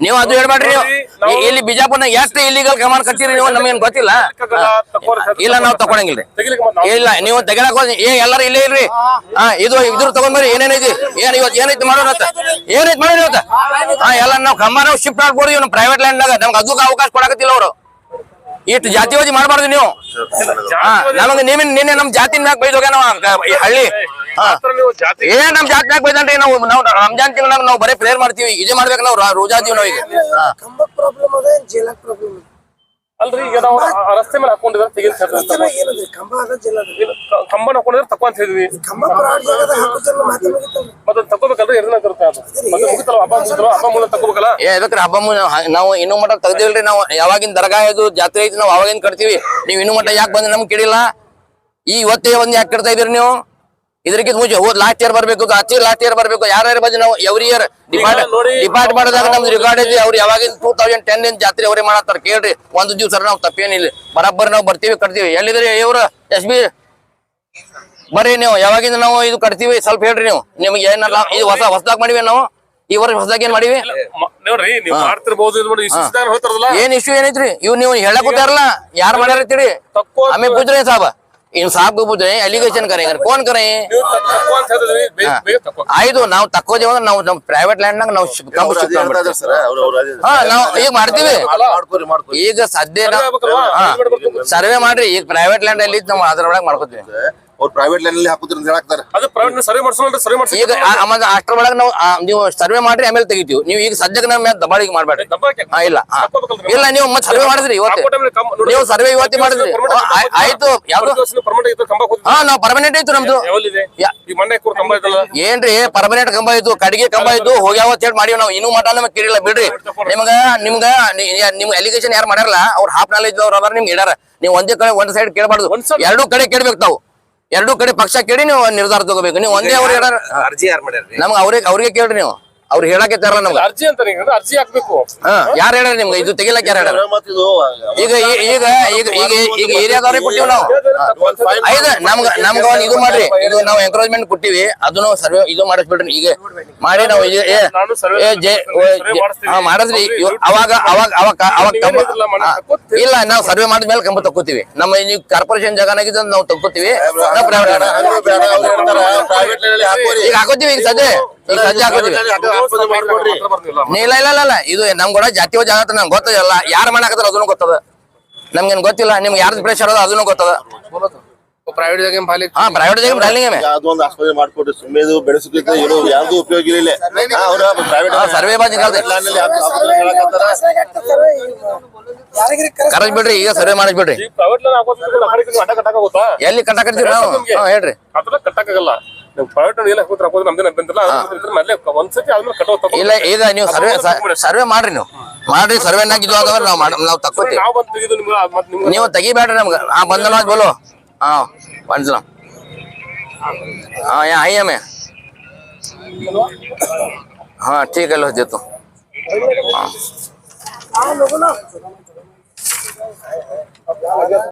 ನೀವು ಅದು ಹೇಳ್ಬೇಡ್ರಿ. ನೀವು ಇಲ್ಲಿ ಬಿಜಾಪುರ್ನ ಎಷ್ಟು ಇಲ್ಲಿಗಲ್ ಕಮಾನ್ ಕಟ್ತೀರಿ ನೀವು, ನಮಗೇನ್ ಗೊತ್ತಿಲ್ಲ. ಇಲ್ಲ ನಾವು ತಗೊಳಂಗಿಲ್ರಿ. ಇಲ್ಲ ನೀವು ತೆಗಿಲಕ್ ಹೋಗಿ ಎಲ್ಲಾರು ಇಲ್ಲೇ ಇಲ್ರಿ. ಇದು ಇದ್ರ ತಗೊಂಡ್ಬರಿ. ಏನೇನೈತಿ ಇವತ್ತು ಏನೈತಿ ಮಾಡೋಣ, ಏನೈತಿ ಮಾಡೋಣ ಇವತ್ತ. ಎಲ್ಲ ನಾವು ಕಂಬ ನಾವು ಶಿಫ್ಟ್ ಮಾಡ್ಬೋದು. ಇವ್ ಪ್ರೈವೇಟ್ ಲ್ಯಾಂಡ್ನಾಗ ನಮ್ಗೆ ಅದಕ್ಕೆ ಅವಕಾಶ ಕೊಡಕತ್ತಿಲ್ಲ ಅವರು. ಇಷ್ಟು ಜಾತಿವಾದಿ ಮಾಡಬಾರ್ದು ನೀವು. ನಮಗೆ ನಿನ್ನೆ ನಮ್ ಜಾತಿ ಮ್ಯಾಗ ಬೈದೋಗ ನಾವು ಈ ಹಳ್ಳಿ ಏನ್ ನಮ್ ಜಾತಿ ಮ್ಯಾಗ ಬೈದನ್ರಿ. ನಾವು ರಂಜಾನ್ ತಿಂಗಳಾಗ ನಾವು ಬರೀ ಪ್ರೇಯರ್ ಮಾಡ್ತೀವಿ. ಇದೇ ಮಾಡ್ಬೇಕು ನಾವು ರೋಜಾದೀವಿ ನಾವು. ಈಗ ಅಲ್ರಿ ಈಗ ನಾವು ರಸ್ತೆ ಮೇಲೆ ಹಾಕೊಂಡಿದ್ರೆ ಕಂಬನ ಹಾಕೊಂಡಿದ್ರೆ ತಕ್ಕೋ ಅಂತ ಹೇಳಿದ್ವಿ. ಮತ್ತೆ ತಕೋಬೇಕಲ್ರಿ, ಹಬ್ಬ ಮೂಲ ತಕೋಬೇಕಲ್ಲ. ಹಬ್ಬ ನಾವು ಇನ್ನೂ ಮಟ್ಟ ತೆಗ್ದಿಲ್ರಿ. ನಾವು ಯಾವಾಗಿನ ದರ್ಗಾ ಇದು ಜಾತ್ರೆ ಐತಿ ನಾವು ಅವಾಗಿನ ಕಟ್ತೀವಿ. ನೀವ್ ಇನ್ನೂ ಮಟ್ಟ ಯಾಕೆ ಬಂದ್ರೆ ನಮ್ಗೆ ಕೇಳಿಲ್ಲ. ಇವತ್ತೇ ಒಂದ್ ಯಾಕೆ ಕಟ್ತಾ ಇದೀರಿ ನೀವು? ಇದಕ್ಕಿಂತ ಮುಂಚೆ ಲಾಸ್ಟ್ ಇಯರ್ ಬರ್ಬೇಕು, ಲಾಸ್ಟ್ ಇಯರ್ ಬರ್ಬೇಕು. ಯಾರ್ಯಾರ ಬಂದು ನಾವು ಎವ್ರಿ ಇಯರ್ ಡಿಪಾರ್ಟ್ ಮಾಡಿದಾಗ ನಮ್ದು ರೆಕಾರ್ಡ್ ಐತಿ. ಅವ್ರು ಯಾವಾಗಿನ 2010 ಜಾತ್ರೆ ಅವರೇ ಮಾಡತ್ತಾರ. ಕೇಳ್ರಿ, ಒಂದು ದಿವ್ಸ ನಾವು ತಪ್ಪೇನಿಲ್ಲ. ಬರಬ್ಬರಿ ನಾವು ಬರ್ತೀವಿ, ಕಟ್ತೀವಿ. ಎಲ್ಲಿದ್ರಿ ಇವ್ರು SB ಬರ್ರಿ ನೀವು. ಯಾವಾಗಿಂದ ನಾವು ಇದು ಕಟ್ತೀವಿ ಸ್ವಲ್ಪ ಹೇಳ್ರಿ ನೀವು. ನಿಮ್ಗೆ ಏನಲ್ಲ ಇದು ಹೊಸದಾಗ ಮಾಡಿವಿ ನಾವು. ಈ ವರ್ಷ ಹೊಸದಾಗ ಏನ್ ಮಾಡಿವಿ ನೋಡ್ರಿ. ಏನ್ ಇಶ್ಯೂ ಏನೈತ್ರಿ? ಇವ್ ನೀವು ಹೇಳಕ್ ಕೂತಾರಲ್ಲ ಯಾರು ಮಾಡ್ಯಾರತ್ತೀರಿ? ಆಮೇಲೆ ಪೂಜ್ರೆ ಸಾಬ इन साहब को पूछ रहे हैं एलिगेशन करेंगे कौन करें आयु ನಾವು ತಕ್ಕೋದೇವ ನಾವು ಪ್ರೈವೇಟ್ ಲ್ಯಾಂಡ್ ನಾಗ ನಾವು ಈಗ ಮಾಡ್ತೀವಿ ಈಗ ಸದ್ಯ ಸರ್ವೆ ಮಾಡ್ರಿ ಈಗ ಪ್ರೈವೇಟ್ ಲ್ಯಾಂಡ್ ಅಲ್ಲಿ ನಾವು ಅದರೊಳಗೆ ಮಾಡ್ಕೋತೀವಿ ಅವ್ರು ಪ್ರೈವೇಟ್ ಲೈನ್ ಅಲ್ಲಿ ಹಾಕುತ್ತೀರಿ ಅಂತ ಹೇಳಾಕ್ತಾರೆ ಅದು ಪ್ರೈವೇಟ್ ಸರ್ವೆ ಮಾಡ್ಸೋಣ ಸರ್ವೆ ಮಾಡ್ಸಿ ಈಗ ಅಷ್ಟರೊಳಗೆ ನಾವು ನೀವು ಸರ್ವೆ ಮಾಡ್ರಿ ಆಮೇಲೆ ತೆಗಿತೀವಿ ನೀವು ಈಗ ಸದ್ಯಕ್ಕೆ ನಮ್ಮ ಮೇಲೆ ದಬಾಳಿಗೆ ಮಾಡಬೇಡ್ರಿ ಇಲ್ಲ ಇಲ್ಲ ನೀವು ಮತ್ತೆ ಸರ್ವೆ ಮಾಡಿದ್ರಿ ಇವತ್ತು ನೀವು ಸರ್ವೆ ಇವತ್ತೇ ಮಾಡಿದ್ರಿ ಆಯ್ತು ಯಾವ್ದು ಹಾ ನಾವು ಪರ್ಮನೆಂಟ್ ಐತು ನಮ್ದು ಏನ್ರಿ ಪರ್ಮನೆಂಟ್ ಕಂಬ ಇತ್ತು ಕಡಿಗೆ ಕಂಬ ಇತ್ತು ಹೋಗ್ಯಾವ ಅಂತ ಹೇಳಿ ಮಾಡಿವ್ ನಾವು ಇನ್ನೂ ಮಠ ನಮಗೆ ಕೇಳಿಲ್ಲ ಬಿಡ್ರಿ ನಿಮ್ಗೆ ಅಲಿಗೇಷನ್ ಯಾರು ಮಾಡ್ಯಾರಲ್ಲ ಅವ್ರು ಹಾಫ್ ನಾಲೆಜ್ ಅವ್ರು ಅದಾರ ನಿಮ್ಗೆ ಇಡಾರ ನೀವು ಒಂದೇ ಕಡೆ ಒಂದ್ ಸೈಡ್ ಕೇಳಬಾರ್ದು ಎರಡೂ ಕಡೆ ಕೇಳ್ಬೇಕು ತಾವು ಎರಡೂ ಕಡೆ ಪಕ್ಷ ಕೇಳಿ ನೀವು ನಿರ್ಧಾರ ತಗೋಬೇಕು ನೀವು ಒಂದೇ ಅವ್ರು ಹೇಳಾರ ಅರ್ಜಿ ಯಾರು ಮಾಡ್ಯಾರ ನಮ್ಗೆ ಅವ್ರಿಗೆ ಕೇಳ್ರಿ ನೀವು ಅವ್ರು ಹೇಳಕ್ಕೆ ತಾರಲ್ಲ ನಮ್ಗೆ ಅರ್ಜಿ ಅಂತ ಅರ್ಜಿ ಹಾಕ್ಬೇಕು ಯಾರು ಹೇಳ್ಯಾರ ನಿಮ್ಗೆ ಇದು ತೆಗಿಲಕ್ ಯಾರು ಹೇಳ್ಯಾರ ಈಗ ಈಗ ಈಗ ಈಗ ಈಗ ಏರಿಯಾದವ್ರಿಗೆ ಕೊಟ್ಟಿವಿ ನಾವು ಐದು ನಮ್ಗ ಒಂದ್ ಇದು ಮಾಡ್ರಿ ಇದು ನಾವು ಎಂಕರೇಜ್ಮೆಂಟ್ ಕೊಟ್ಟಿವಿ ಅದನ್ನು ಸರ್ವೆ ಇದು ಮಾಡಿಸ್ಬಿಡ್ರಿ ಈಗ ಮಾಡಿ ನಾವು ಮಾಡಿದ್ರಿ ಅವಾಗ ಅವಾಗ ಅವಾಗ ಅವಾಗ ಇಲ್ಲ ನಾವು ಸರ್ವೆ ಮಾಡಿದ್ಮೇಲೆ ಕಂಬ ತಕ್ಕೋತೀವಿ ನಮ್ಮ ನೀವು ಕಾರ್ಪೊರೇಷನ್ ಜಾಗನಾಗಿದ್ದ ನಾವು ತಕ್ಕೋತೀವಿ ಈಗ ಹಾಕೋತೀವಿ ಈಗ ಸದ್ಯ ಹಾಕೋತೀವಿ ಇಲ್ಲ ಇಲ್ಲ ಇಲ್ಲ ಇದು ನಮ್ ಕೂಡ ಜಾತಿಯ ಜಾಗ ನಮ್ಗೆ ಗೊತ್ತಲ್ಲ ಯಾರು ಮಾಡಾಕತ್ತಾರ ಅದನ್ನು ಗೊತ್ತದ ನಮ್ಗೇನ್ ಗೊತ್ತಿಲ್ಲ ನಿಮ್ಗೆ ಯಾರ್ದು ಪ್ರೆಷರ್ ಅದ ಅದನ್ನು ಗೊತ್ತದ ಪ್ರೈವೇಟ್ ಜಾಗ ಪ್ರೈವೇಟ್ ಜಾಗ ಅದೊಂದು ಆಸ್ಪತ್ರೆ ಮಾಡ್ಕೊಡ್ರಿ ಸುಮ್ಮನೆ ಬೆಳೆಸಬೇಕು ಏನು ಯಾವ್ದು ಉಪಯೋಗ ಇಲ್ಲ ಸರ್ವೆ ಬಾಜಿ ಕರೆಕ್ಟ್ ಬಿಡ್ರಿ ಈಗ ಸರ್ವೆ ಮಾಡಿಸ್ಬಿಡ್ರಿ ಎಲ್ಲಿ ಕಟ್ಟಾಕತ್ತೀವಿ ನಾವು ಹೇಳ್ರಿ ಕಟ್ಟಕ್ಕಾಗಲ್ಲ ಇಲ್ಲ ಈಗ ನೀವು ಸರ್ವೆ ಮಾಡ್ರಿ ನೀವು ಮಾಡ್ರಿ ಸರ್ವೆ ನಾವು ತಕ್ಕೋತೀವಿ ನೀವು ತೆಗಿಬೇಡ್ರಿ ನಮ್ಗೆ ಬಂದನ ಬೋಲೋ हाँ पंचलम हाँ यहाँ आई हमें हाँ ठीक है लो देता हूँ हाँ